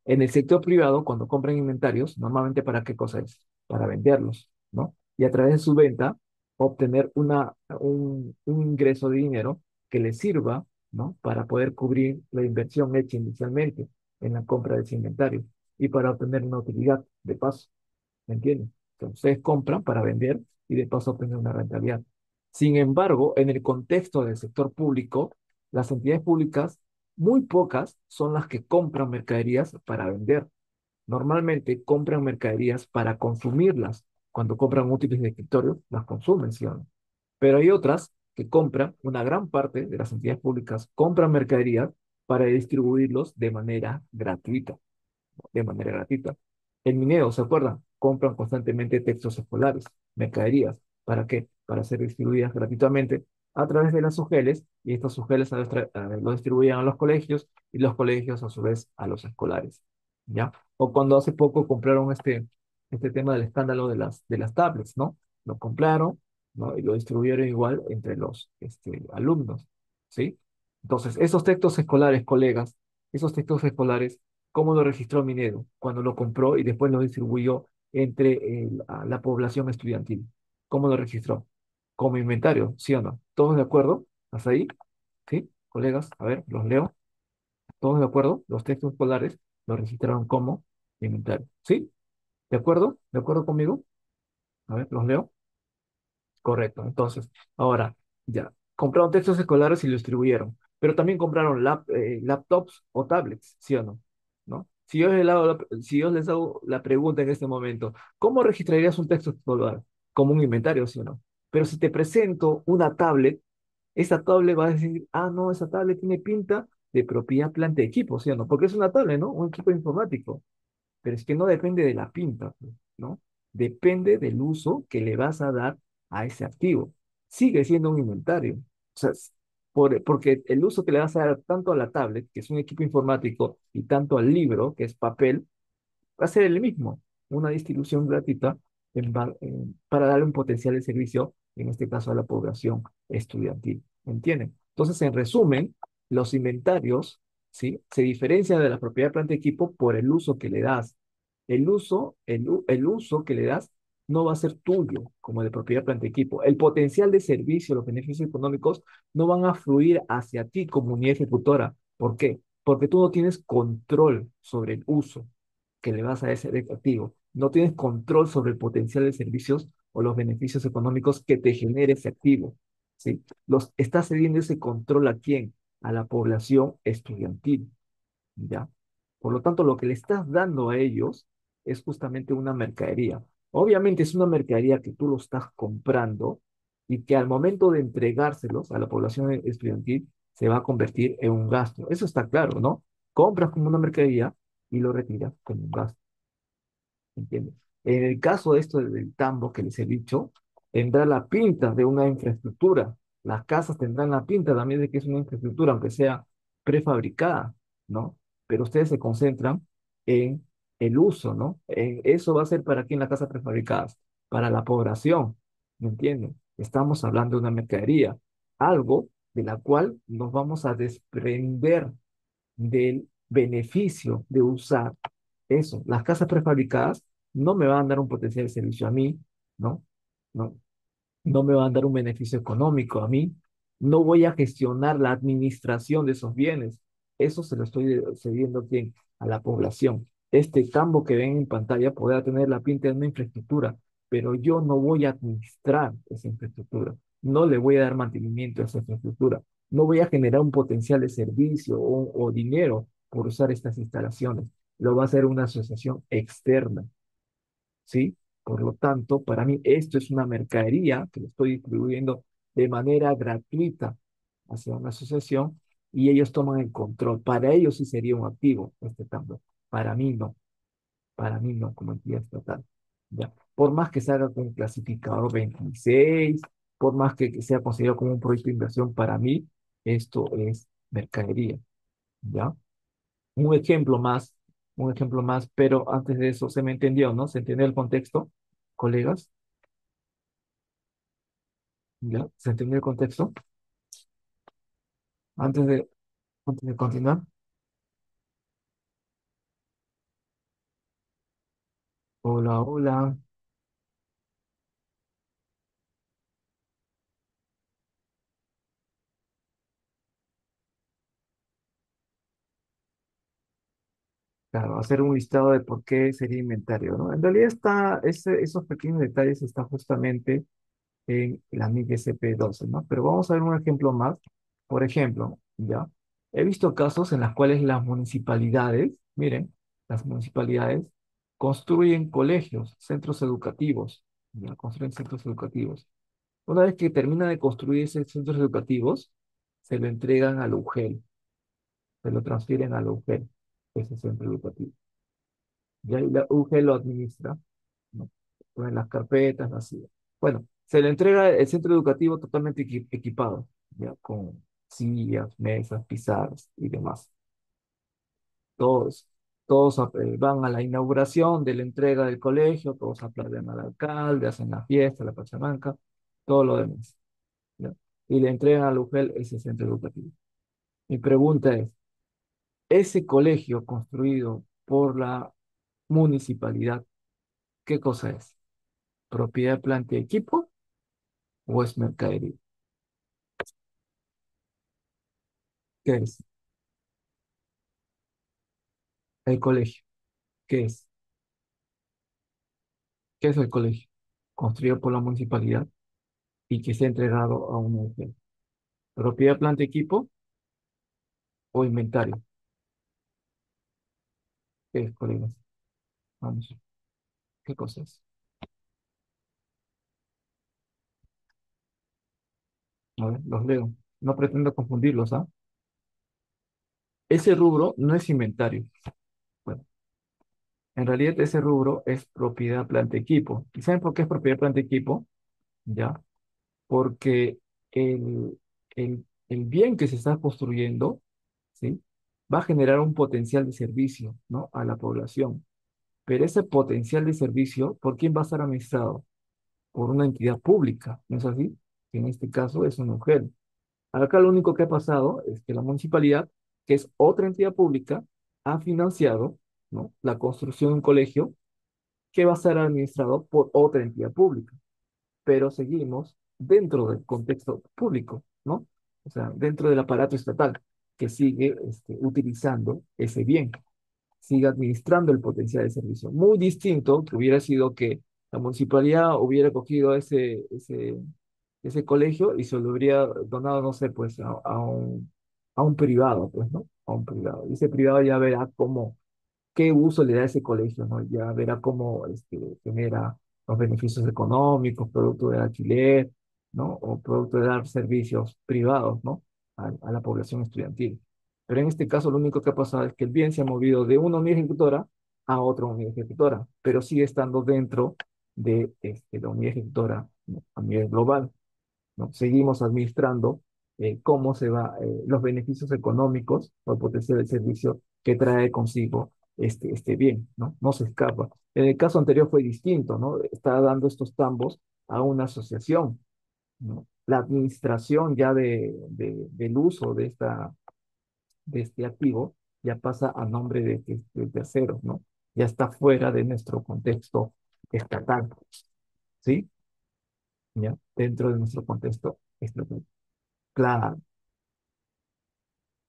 En el sector privado, cuando compran inventarios, normalmente ¿para qué cosa es? Para venderlos, ¿no? Y a través de su venta, obtener un ingreso de dinero que les sirva, ¿no? Para poder cubrir la inversión hecha inicialmente en la compra de ese inventario y para obtener una utilidad de paso. ¿Me entienden? Entonces, ustedes compran para vender y de paso obtener una rentabilidad. Sin embargo, en el contexto del sector público, las entidades públicas, muy pocas son las que compran mercaderías para vender. Normalmente compran mercaderías para consumirlas. Cuando compran útiles de escritorio, las consumen, ¿sí o no? Pero hay otras que compran, una gran parte de las entidades públicas compran mercaderías para distribuirlos de manera gratuita. En Mineo, ¿se acuerdan? Compran constantemente textos escolares, mercaderías. ¿Para qué? Para ser distribuidas gratuitamente a través de las UGELs y estas UGELs lo distribuían a los colegios y los colegios a su vez a los escolares. ¿Ya? O cuando hace poco compraron este tema del escándalo de las tablets, ¿no? Lo compraron, ¿no? Y lo distribuyeron igual entre los alumnos, ¿sí? Entonces, esos textos escolares, colegas, esos textos escolares, ¿cómo lo registró Minedo? Cuando lo compró y después lo distribuyó entre a la población estudiantil. ¿Cómo lo registró? Como inventario, ¿sí o no? ¿Todos de acuerdo? ¿Hasta ahí? ¿Sí? Colegas, a ver, los leo. ¿Todos de acuerdo? Los textos escolares lo registraron como inventario. ¿Sí? ¿De acuerdo? ¿De acuerdo conmigo? A ver, los leo. Correcto. Entonces, ahora, ya, compraron textos escolares y lo distribuyeron, pero también compraron laptops o tablets, ¿sí o no? ¿No? Si yo les hago la pregunta en este momento, ¿cómo registrarías un texto escolar? Como un inventario, ¿sí o no? Pero si te presento una tablet, esa tablet va a decir, ah, no, esa tablet tiene pinta de propiedad planta de equipo, ¿sí o no? Porque es una tablet, ¿no? Un equipo informático, pero es que no depende de la pinta, pues, ¿no? Depende del uso que le vas a dar a ese activo. Sigue siendo un inventario. O sea, porque el uso que le vas a dar tanto a la tablet, que es un equipo informático, y tanto al libro, que es papel, va a ser el mismo, una distribución gratuita para darle un potencial de servicio, en este caso a la población estudiantil. ¿Entienden? Entonces, en resumen, los inventarios, ¿sí? Se diferencian de la propiedad de planta de equipo por el uso que le das. El uso que le das no va a ser tuyo como de propiedad de planta de equipo. El potencial de servicio, los beneficios económicos no van a fluir hacia ti como unidad ejecutora. ¿Por qué? Porque tú no tienes control sobre el uso que le vas a ese activo. No tienes control sobre el potencial de servicios o los beneficios económicos que te genere ese activo, ¿sí? Estás cediendo ese control ¿a quién? A la población estudiantil, ¿ya? Por lo tanto, lo que le estás dando a ellos es justamente una mercadería. Obviamente es una mercadería que tú lo estás comprando y que al momento de entregárselos a la población estudiantil se va a convertir en un gasto. Eso está claro, ¿no? Compras como una mercadería y lo retiras como un gasto. ¿Entiendes? En el caso de esto del tambo que les he dicho, tendrá la pinta de una infraestructura. Las casas tendrán la pinta también de que es una infraestructura, aunque sea prefabricada, ¿no? Pero ustedes se concentran en el uso, ¿no? Eso va a ser para quién las casas prefabricadas, para la población, ¿me entienden? Estamos hablando de una mercadería, algo de la cual nos vamos a desprender del beneficio de usar eso. Las casas prefabricadas no me van a dar un potencial de servicio a mí, ¿no? No, no me van a dar un beneficio económico a mí. No voy a gestionar la administración de esos bienes. Eso se lo estoy cediendo a quién, a la población. Este campo que ven en pantalla podrá tener la pinta de una infraestructura, pero yo no voy a administrar esa infraestructura. No le voy a dar mantenimiento a esa infraestructura. No voy a generar un potencial de servicio o dinero por usar estas instalaciones. Lo va a hacer una asociación externa. ¿Sí? Por lo tanto, para mí esto es una mercadería que lo estoy distribuyendo de manera gratuita hacia una asociación y ellos toman el control. Para ellos sí sería un activo este tambor. Para mí no como entidad estatal. ¿Ya? Por más que se haga con un clasificador 26, por más que sea considerado como un proyecto de inversión, para mí esto es mercadería. ¿Ya? Un ejemplo más, un ejemplo más, pero antes de eso se me entendió, ¿no? ¿Se entendió el contexto, colegas? ¿Ya? ¿Se entendió el contexto? Antes de, antes de continuar, hola, hola. Claro, hacer un listado de por qué sería inventario, ¿no? En realidad esos pequeños detalles están justamente en la MIG SP12, ¿no? Pero vamos a ver un ejemplo más. Por ejemplo, ¿ya? He visto casos en los cuales las municipalidades, miren, las municipalidades construyen colegios, centros educativos, ¿ya? Construyen centros educativos. Una vez que termina de construir esos centros educativos, se lo entregan al UGEL, se lo transfieren al UGEL, ese centro educativo. Y ahí la UGEL lo administra, ¿no? Ponen las carpetas, así. Bueno, se le entrega el centro educativo totalmente equipado, ya con sillas, mesas, pizarras y demás. Todos, todos van a la inauguración de la entrega del colegio, todos aplauden al alcalde, hacen la fiesta, la pachamanca, todo lo demás, ¿ya? Y le entregan al UGEL ese centro educativo. Mi pregunta es, ¿ese colegio construido por la municipalidad, qué cosa es? ¿Propiedad, planta y equipo o es mercadería? ¿Qué es? El colegio. ¿Qué es? ¿Qué es el colegio? Construido por la municipalidad y que se ha entregado a una mujer. ¿Propiedad, planta, equipo o inventario? ¿Qué es, colegas? Vamos, ¿qué cosa es? A ver, los leo. No pretendo confundirlos, ¿ah? Ese rubro no es inventario. Bueno, en realidad ese rubro es propiedad, planta, equipo. ¿Y saben por qué es propiedad, planta, equipo? ¿Ya? Porque el bien que se está construyendo, ¿sí? Va a generar un potencial de servicio, ¿no? A la población. Pero ese potencial de servicio, ¿por quién va a estar administrado? Por una entidad pública, ¿no es así? Que en este caso es una mujer. Acá lo único que ha pasado es que la municipalidad, que es otra entidad pública, ha financiado, ¿no? La construcción de un colegio que va a ser administrado por otra entidad pública, pero seguimos dentro del contexto público, ¿no? O sea, dentro del aparato estatal que sigue utilizando ese bien, sigue administrando el potencial de servicio. Muy distinto que hubiera sido que la municipalidad hubiera cogido ese colegio y se lo hubiera donado, no sé, pues a un privado, pues, ¿no? A un privado. Y ese privado ya verá cómo qué uso le da ese colegio, ¿no? Ya verá cómo genera los beneficios económicos, producto del alquiler, ¿no? O producto de dar servicios privados, ¿no? A la población estudiantil. Pero en este caso lo único que ha pasado es que el bien se ha movido de una unidad ejecutora a otra unidad ejecutora, pero sigue estando dentro de la unidad ejecutora, ¿no? A nivel global, ¿no? Seguimos administrando cómo se va, los beneficios económicos o el potencial del servicio que trae consigo este bien, ¿no? No se escapa. En el caso anterior fue distinto, ¿no? Está dando estos tambos a una asociación, ¿no? La administración ya del uso de este activo ya pasa a nombre de terceros, ¿no? Ya está fuera de nuestro contexto estatal, ¿sí? ¿Ya? Dentro de nuestro contexto estatal. Claro.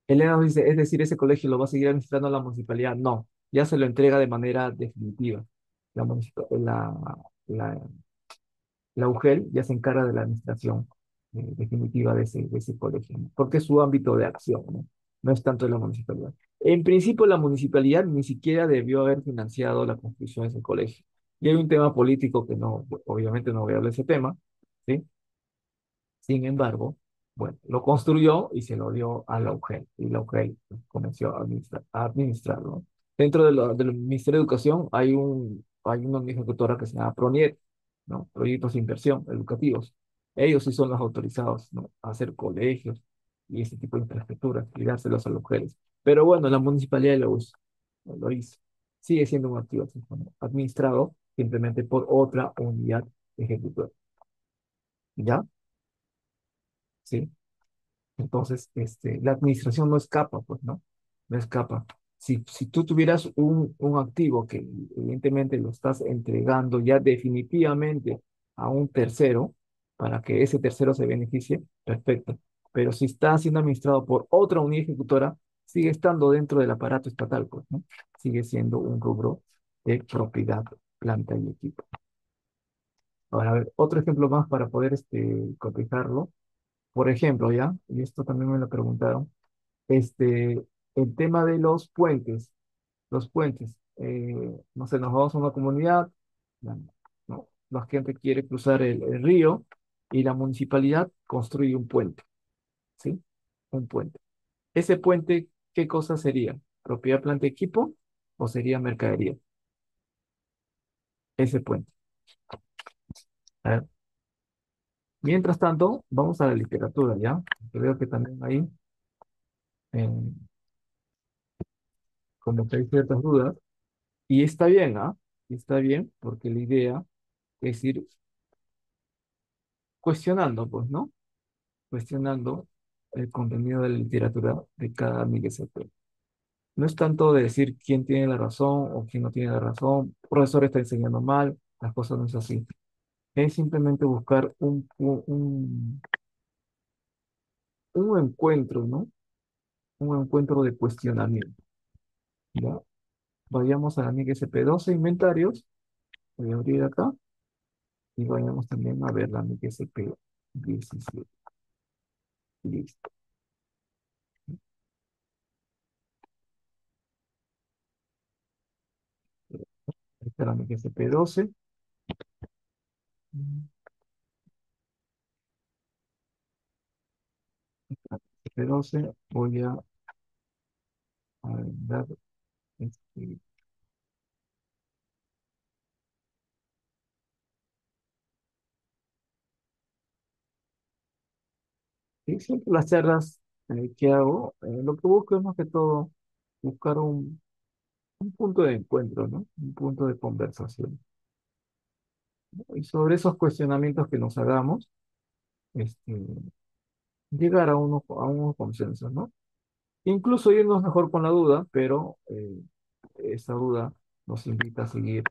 Elena nos dice, es decir, ese colegio lo va a seguir administrando la municipalidad. No, ya se lo entrega de manera definitiva. La, municipa- la, la UGEL ya se encarga de la administración definitiva de ese colegio, ¿no? Porque es su ámbito de acción, ¿no? No es tanto de la municipalidad. En principio, la municipalidad ni siquiera debió haber financiado la construcción de ese colegio. Y hay un tema político que no, obviamente no voy a hablar de ese tema, ¿sí? Sin embargo, bueno, lo construyó y se lo dio a la UGEL y la UGEL comenzó a administrarlo. Dentro del Ministerio de Educación hay una ejecutora que se llama PRONIET, ¿no? Proyectos de inversión educativos. Ellos sí son los autorizados, ¿no? A hacer colegios y ese tipo de infraestructuras y dárselos a las mujeres. Pero bueno, la municipalidad lo hizo. Sigue siendo un activo, ¿no? Administrado simplemente por otra unidad ejecutora. ¿Ya? ¿sí? Entonces, la administración no escapa, pues, ¿no? No escapa. Si tú tuvieras un activo que evidentemente lo estás entregando ya definitivamente a un tercero para que ese tercero se beneficie, perfecto. Pero si está siendo administrado por otra unidad ejecutora, sigue estando dentro del aparato estatal, pues, ¿no? Sigue siendo un rubro de propiedad, planta y equipo. Ahora, a ver, otro ejemplo más para poder cotejarlo. Por ejemplo, ¿ya? Y esto también me lo preguntaron el tema de los puentes, no sé, nos vamos a una comunidad, la, ¿no? La gente quiere cruzar el río y la municipalidad construye un puente, ¿sí? Un puente. Ese puente, ¿qué cosa sería? ¿Propiedad, planta, equipo o sería mercadería? Ese puente. A ver, mientras tanto, vamos a la literatura, ¿ya? Porque veo que también ahí, eh, como que hay ciertas dudas, y está bien, ¿ah? Y está bien, porque la idea es ir cuestionando, pues, ¿no? Cuestionando el contenido de la literatura de cada MIGSP. No es tanto de decir quién tiene la razón o quién no tiene la razón, el profesor está enseñando mal, las cosas no es así. Es simplemente buscar un encuentro, ¿no? Un encuentro de cuestionamiento, ¿ya? Vayamos a la MIGSP 12 inventarios, voy a abrir acá, y vayamos también a ver la MIGSP 17. Listo. Ahí está la MIGSP 12. F12, voy a dar este, sí, siempre las charlas que hago, lo que busco es más que todo buscar un punto de encuentro, ¿no? Un punto de conversación. Y sobre esos cuestionamientos que nos hagamos, este, llegar a unos consensos, ¿no? Incluso irnos mejor con la duda, pero esa duda nos invita a seguir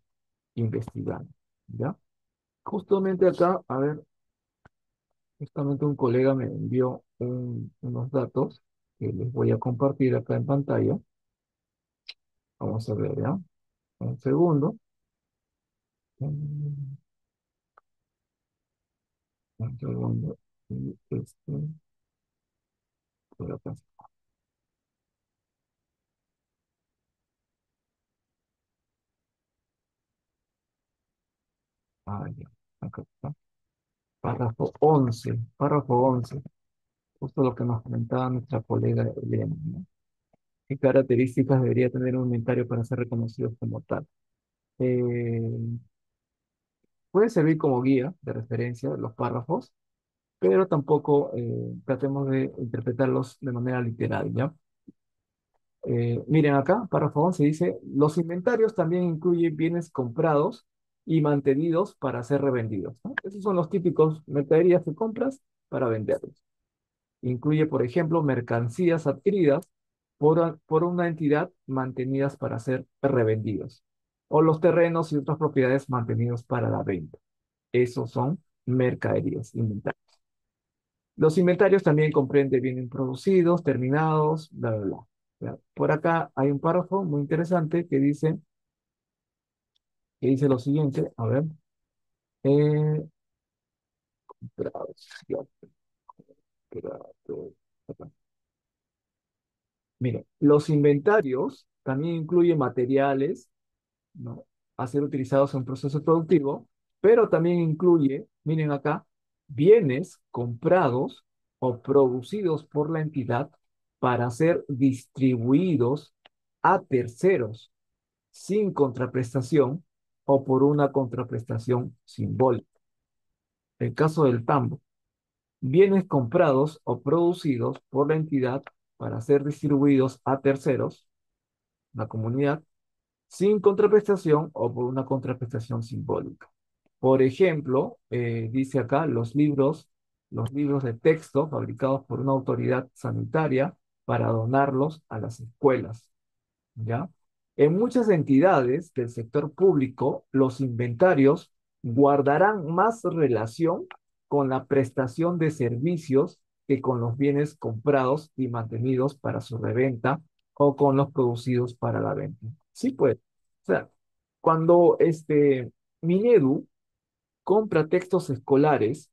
investigando, ¿ya? Justamente acá, a ver, justamente un colega me envió unos datos que les voy a compartir acá en pantalla. Vamos a ver, ¿ya? Un segundo. Un un segundo. Y por acá. Ah, ya. Acá está. Párrafo 11. Justo lo que nos comentaba nuestra colega Elena, ¿no? ¿Qué características debería tener un inventario para ser reconocido como tal? Eh, Puede servir como guía de referencia los párrafos, pero tampoco tratemos de interpretarlos de manera literal, ¿ya? Miren acá, párrafo 11 dice, los inventarios también incluyen bienes comprados y mantenidos para ser revendidos, ¿no? Esos son los típicos mercaderías que compras para venderlos. Incluye, por ejemplo, mercancías adquiridas por una entidad mantenidas para ser revendidos, o los terrenos y otras propiedades mantenidos para la venta. Esos son mercaderías, inventarios. Los inventarios también comprenden bienes producidos, terminados, bla, bla, bla. Ya. Por acá hay un párrafo muy interesante que dice lo siguiente, a ver, eh, ya, acá. Mire, los inventarios también incluyen materiales, ¿no? A ser utilizados en un proceso productivo, pero también incluye, miren acá, bienes comprados o producidos por la entidad para ser distribuidos a terceros sin contraprestación o por una contraprestación simbólica. El caso del tambo, bienes comprados o producidos por la entidad para ser distribuidos a terceros, la comunidad, sin contraprestación o por una contraprestación simbólica. Por ejemplo, dice acá, los libros los libros de texto fabricados por una autoridad sanitaria para donarlos a las escuelas. ¿Ya? En muchas entidades del sector público, los inventarios guardarán más relación con la prestación de servicios que con los bienes comprados y mantenidos para su reventa o con los producidos para la venta. Sí, pues. O sea, cuando Minedu compra textos escolares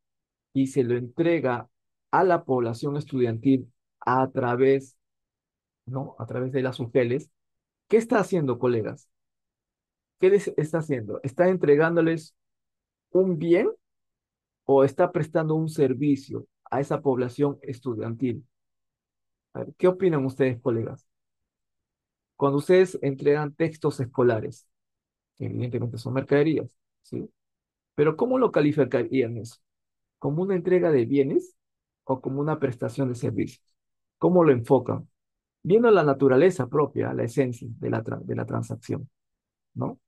y se lo entrega a la población estudiantil a través, ¿no? A través de las UGELES. ¿Qué está haciendo, colegas? ¿Qué les está haciendo? ¿Está entregándoles un bien o está prestando un servicio a esa población estudiantil? A ver, ¿qué opinan ustedes, colegas? Cuando ustedes entregan textos escolares, que evidentemente son mercaderías, ¿sí? Pero ¿cómo lo calificarían eso? ¿Como una entrega de bienes o como una prestación de servicios? ¿Cómo lo enfocan? Viendo la naturaleza propia, la esencia de de la transacción, ¿no?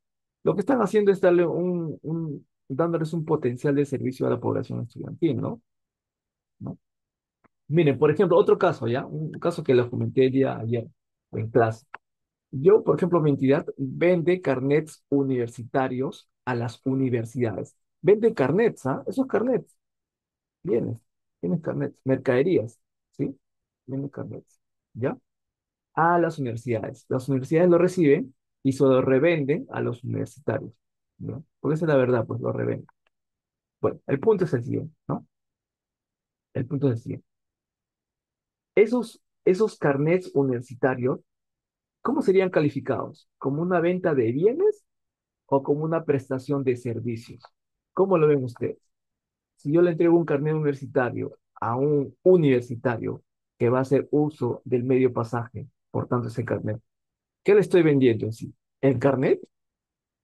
Lo que están haciendo es dándoles un potencial de servicio a la población estudiantil, ¿no? ¿No? Miren, por ejemplo, otro caso, ¿ya? Un caso que les comenté ayer en clase. Yo, por ejemplo, mi entidad vende carnets universitarios a las universidades. Vende carnets, ¿ah? Esos carnets, bienes carnets, mercaderías, ¿sí? Vende carnets, ¿ya? A las universidades. Las universidades lo reciben y se lo revenden a los universitarios, ¿no? Porque esa es la verdad, pues lo revenden. Bueno, el punto es el siguiente, ¿no? El punto es el siguiente. Esos carnets universitarios, ¿cómo serían calificados? ¿Como una venta de bienes o como una prestación de servicios? ¿Cómo lo ven ustedes? Si yo le entrego un carnet universitario a un universitario que va a hacer uso del medio pasaje, por tanto ese carnet, ¿qué le estoy vendiendo en sí? ¿El carnet?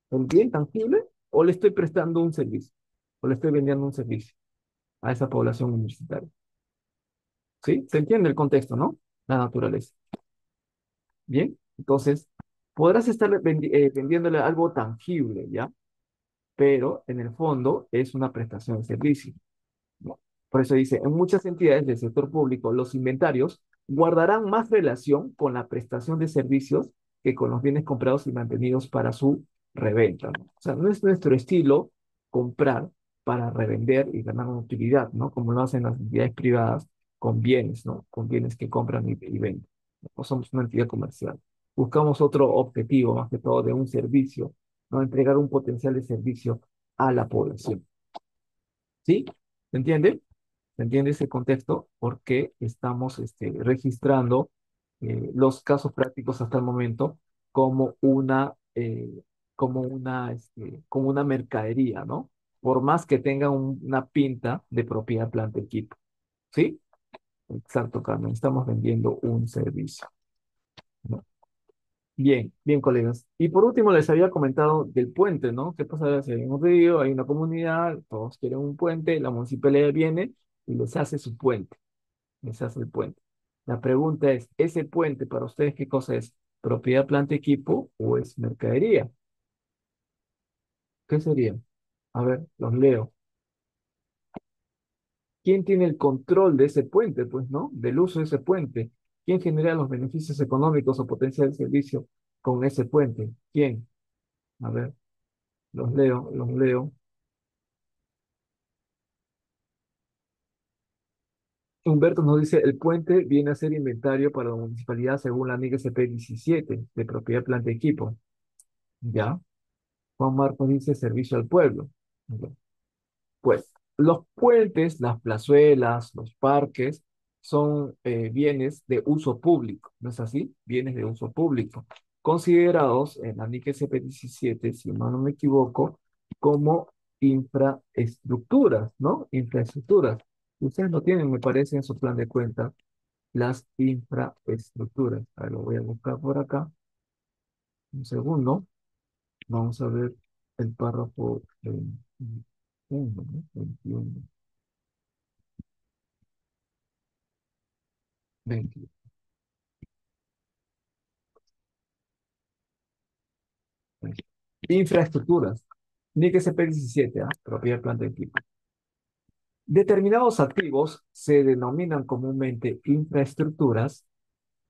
¿El bien tangible? ¿O le estoy prestando un servicio? ¿O le estoy vendiendo un servicio a esa población universitaria? ¿Sí? ¿Se entiende el contexto, no? La naturaleza. Bien, entonces, podrás estar vendiéndole algo tangible, ¿ya? Pero en el fondo es una prestación de servicio. ¿No? Por eso dice, en muchas entidades del sector público, los inventarios guardarán más relación con la prestación de servicios que con los bienes comprados y mantenidos para su reventa, ¿no? O sea, no es nuestro estilo comprar para revender y ganar una utilidad, ¿no? Como lo hacen las entidades privadas con bienes, ¿no? Con bienes que compran y venden. No somos una entidad comercial. Buscamos otro objetivo, más que todo, de un servicio, ¿no? Entregar un potencial de servicio a la población. ¿Sí? ¿Se entiende? ¿Se entiende ese contexto? Porque estamos registrando los casos prácticos hasta el momento como como una mercadería, ¿no? Por más que tenga una pinta de propiedad, planta, equipo. ¿Sí? Exacto, Carmen. Estamos vendiendo un servicio, ¿no? Bien, bien, colegas. Y por último, les había comentado del puente, ¿no? ¿Qué pasa si hay un río, hay una comunidad, todos quieren un puente, la municipalidad viene y les hace su puente, les hace el puente. La pregunta es, ¿ese puente para ustedes qué cosa es? ¿Propiedad, planta, equipo o es mercadería? ¿Qué sería? A ver, los leo. ¿Quién tiene el control de ese puente, pues, ¿no? Del uso de ese puente. ¿Quién genera los beneficios económicos o potencial de servicio con ese puente? ¿Quién? A ver, los leo, los leo. Humberto nos dice, el puente viene a ser inventario para la municipalidad según la NIC 17 de propiedad, planta y equipo. ¿Ya? Juan Marcos dice servicio al pueblo. Ya. Pues los puentes, las plazuelas, los parques son bienes de uso público, ¿no es así? Bienes de uso público, considerados en la NIC 17, si mal no me equivoco, como infraestructuras, ¿no? Infraestructuras. Ustedes lo tienen, me parece, en su plan de cuenta las infraestructuras. A ver, lo voy a buscar por acá. Un segundo. Vamos a ver el párrafo 21, ¿no? 21, 20. Infraestructuras. NIC SP 17, ¿ah? Propiedad, planta y equipo. Determinados activos se denominan comúnmente infraestructuras.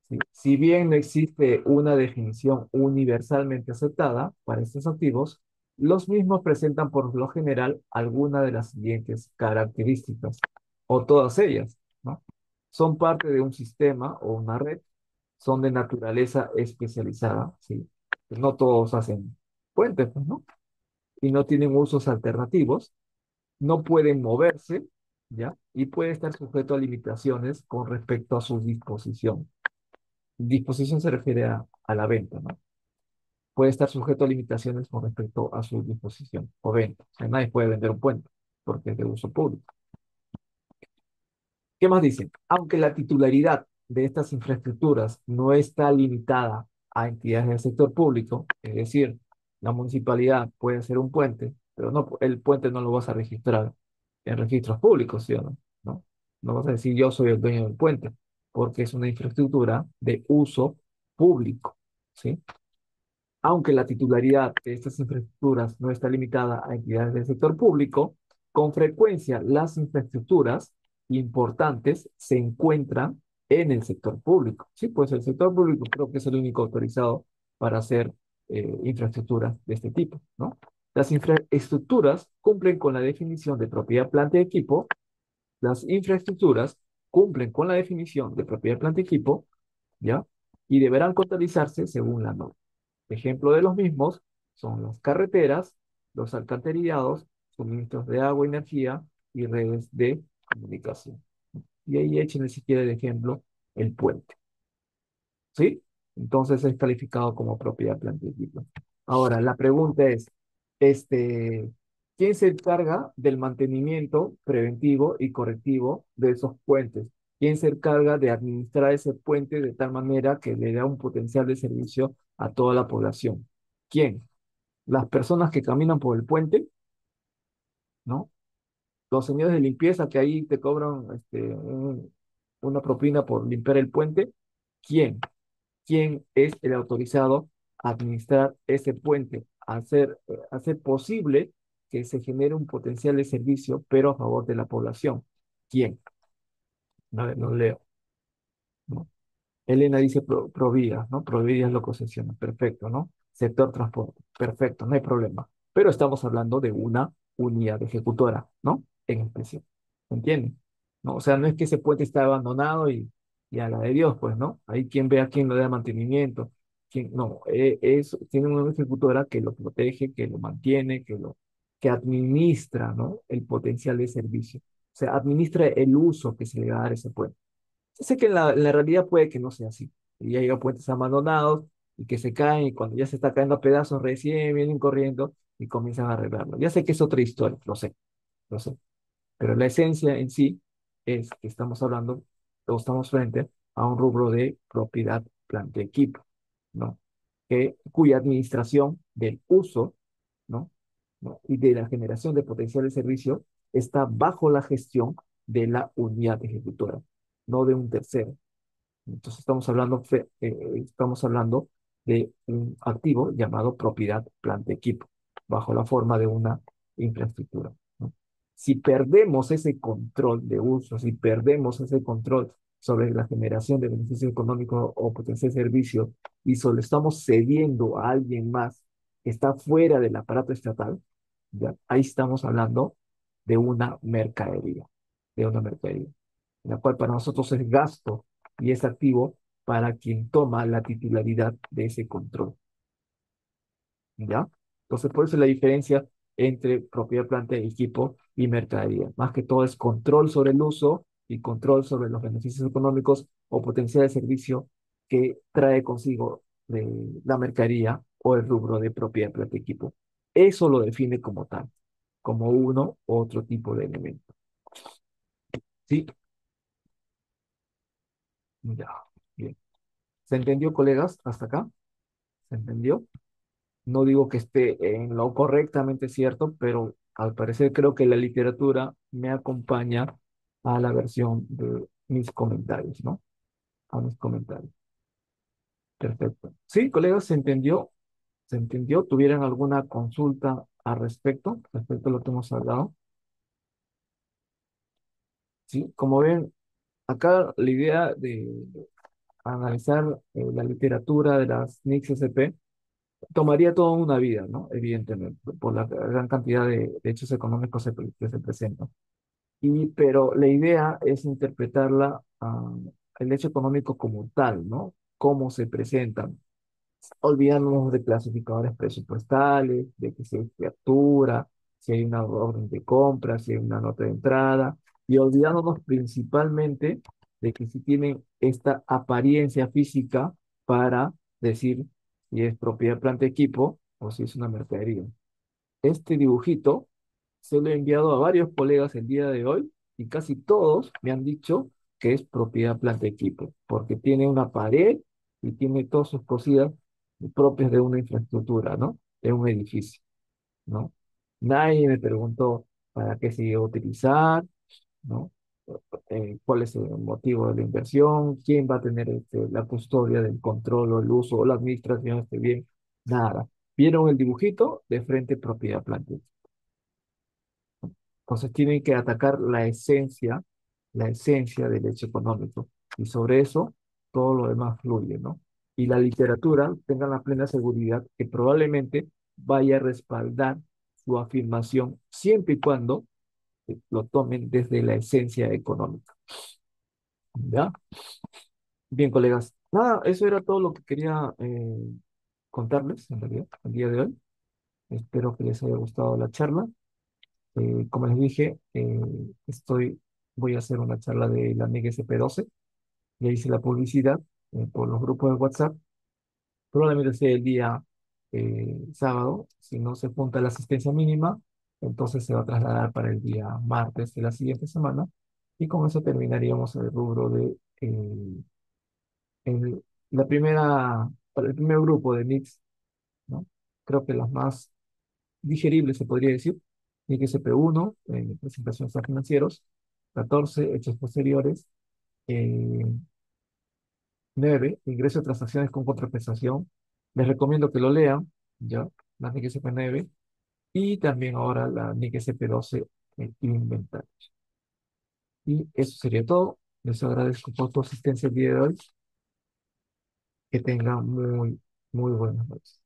¿Sí? Si bien no existe una definición universalmente aceptada para estos activos, los mismos presentan por lo general alguna de las siguientes características, o todas ellas, ¿no? Son parte de un sistema o una red, son de naturaleza especializada, ¿sí? Pues no todos hacen puentes, pues, ¿no? Y no tienen usos alternativos, no pueden moverse, ¿ya? Y puede estar sujeto a limitaciones con respecto a su disposición. Disposición se refiere a la venta, ¿no? Puede estar sujeto a limitaciones con respecto a su disposición o venta. O sea, nadie puede vender un puente porque es de uso público. ¿Qué más dicen? Aunque la titularidad de estas infraestructuras no está limitada a entidades del sector público, es decir, la municipalidad puede hacer un puente, pero no, el puente no lo vas a registrar en registros públicos, ¿sí o no? No, no vas a decir yo soy el dueño del puente, porque es una infraestructura de uso público, ¿sí? Aunque la titularidad de estas infraestructuras no está limitada a entidades del sector público, con frecuencia las infraestructuras importantes se encuentran en el sector público. Sí, pues el sector público creo que es el único autorizado para hacer infraestructuras de este tipo, ¿no? Las infraestructuras cumplen con la definición de propiedad, planta y equipo. Las infraestructuras cumplen con la definición de propiedad, planta y equipo, ¿ya? Y deberán contabilizarse según la norma. Ejemplo de los mismos son las carreteras, los alcantarillados, suministros de agua, energía y redes de comunicación. Y ahí échenle si quiere de ejemplo el puente. ¿Sí? Entonces es calificado como propiedad planificada. Ahora, la pregunta es, este, ¿quién se encarga del mantenimiento preventivo y correctivo de esos puentes? ¿Quién se encarga de administrar ese puente de tal manera que le da un potencial de servicio a toda la población? ¿Quién? Las personas que caminan por el puente, ¿no? Los señores de limpieza que ahí te cobran una propina por limpiar el puente. ¿Quién? ¿Quién es el autorizado a administrar ese puente, hacer posible que se genere un potencial de servicio, pero a favor de la población? ¿Quién? A ver, no leo, ¿no? Elena dice Provías, ¿no? Provías lo concesiona, perfecto, ¿no? Sector transporte, perfecto, no hay problema. Pero estamos hablando de una unidad ejecutora, ¿no? En especial, ¿me entienden? ¿No? O sea, no es que ese puente está abandonado y a la de Dios, pues, ¿no? Ahí quien ve a quién le da mantenimiento, quién, no, tiene una ejecutora que lo protege, que lo mantiene, que administra, ¿no? El potencial de servicio. O sea, administra el uso que se le va a dar a ese puente. Sé que en la realidad puede que no sea así. Y ya hay puentes abandonados y que se caen y cuando ya se está cayendo a pedazos recién vienen corriendo y comienzan a arreglarlo. Ya sé que es otra historia, lo sé. Pero la esencia en sí es que estamos hablando o estamos frente a un rubro de propiedad, planta, equipo, ¿no? Cuya administración del uso, ¿no? ¿no? Y de la generación de potencial de servicio está bajo la gestión de la unidad ejecutora, no de un tercero. Entonces estamos hablando de un activo llamado propiedad, planta, equipo, bajo la forma de una infraestructura, ¿no? Si perdemos ese control de uso, si perdemos ese control sobre la generación de beneficio económico o potencial de servicio y solo estamos cediendo a alguien más que está fuera del aparato estatal, ya, ahí estamos hablando de una mercadería, de una mercadería, la cual para nosotros es gasto y es activo para quien toma la titularidad de ese control, ¿ya? Entonces, por eso la diferencia entre propiedad, planta, equipo y mercadería. Más que todo es control sobre el uso y control sobre los beneficios económicos o potencial de servicio que trae consigo la mercadería o el rubro de propiedad, planta, equipo. Eso lo define como tal, como uno u otro tipo de elemento. ¿Sí? Ya, bien. ¿Se entendió, colegas, hasta acá? ¿Se entendió? No digo que esté en lo correctamente cierto, pero al parecer creo que la literatura me acompaña a la versión de mis comentarios, ¿no? A mis comentarios. Perfecto. Sí, colegas, ¿se entendió? ¿Se entendió? ¿Tuvieran alguna consulta al respecto a lo que hemos hablado? ¿sí? Como ven, acá la idea de analizar la literatura de las NICS SP tomaría toda una vida, ¿no? Evidentemente, por la gran cantidad de hechos económicos que se presentan. Pero la idea es interpretarla, el hecho económico como tal, ¿no? Cómo se presentan, olvidándonos de clasificadores presupuestales, de que se factura, si hay una orden de compra, si hay una nota de entrada, y olvidándonos principalmente de que si tienen esta apariencia física para decir si es propiedad, planta, equipo o si es una mercadería. Este dibujito se lo he enviado a varios colegas el día de hoy y casi todos me han dicho que es propiedad planta equipo, porque tiene una pared y tiene todas sus cosillas propias de una infraestructura, ¿no? De un edificio, ¿no? Nadie me preguntó para qué se iba a utilizar, ¿no? Cuál es el motivo de la inversión, quién va a tener la custodia del control o el uso o la administración de este bien, nada. Vieron el dibujito de frente propiedad planta. Entonces tienen que atacar la esencia del hecho económico. Y sobre eso todo lo demás fluye, ¿no? Y la literatura tenga la plena seguridad que probablemente vaya a respaldar su afirmación siempre y cuando lo tomen desde la esencia económica. ¿Ya? Bien, colegas. Nada, eso era todo lo que quería contarles en realidad el día de hoy. Espero que les haya gustado la charla. Como les dije, voy a hacer una charla de la MIG SP12. Ya hice la publicidad por los grupos de WhatsApp. Probablemente sea el día sábado. Si no se junta la asistencia mínima, entonces se va a trasladar para el día martes de la siguiente semana. Y con eso terminaríamos el rubro de el- para el primer grupo de mix, ¿no? Creo que las más digerible, se podría decir. XP1, presentaciones a financieros, 14, hechos posteriores, eh, 9, ingreso de transacciones con contraprestación. Les recomiendo que lo lean, ya, la NIC SP9, y también ahora la NIC SP12, inventario. Y eso sería todo. Les agradezco por tu asistencia el día de hoy. Que tengan muy buenas noches.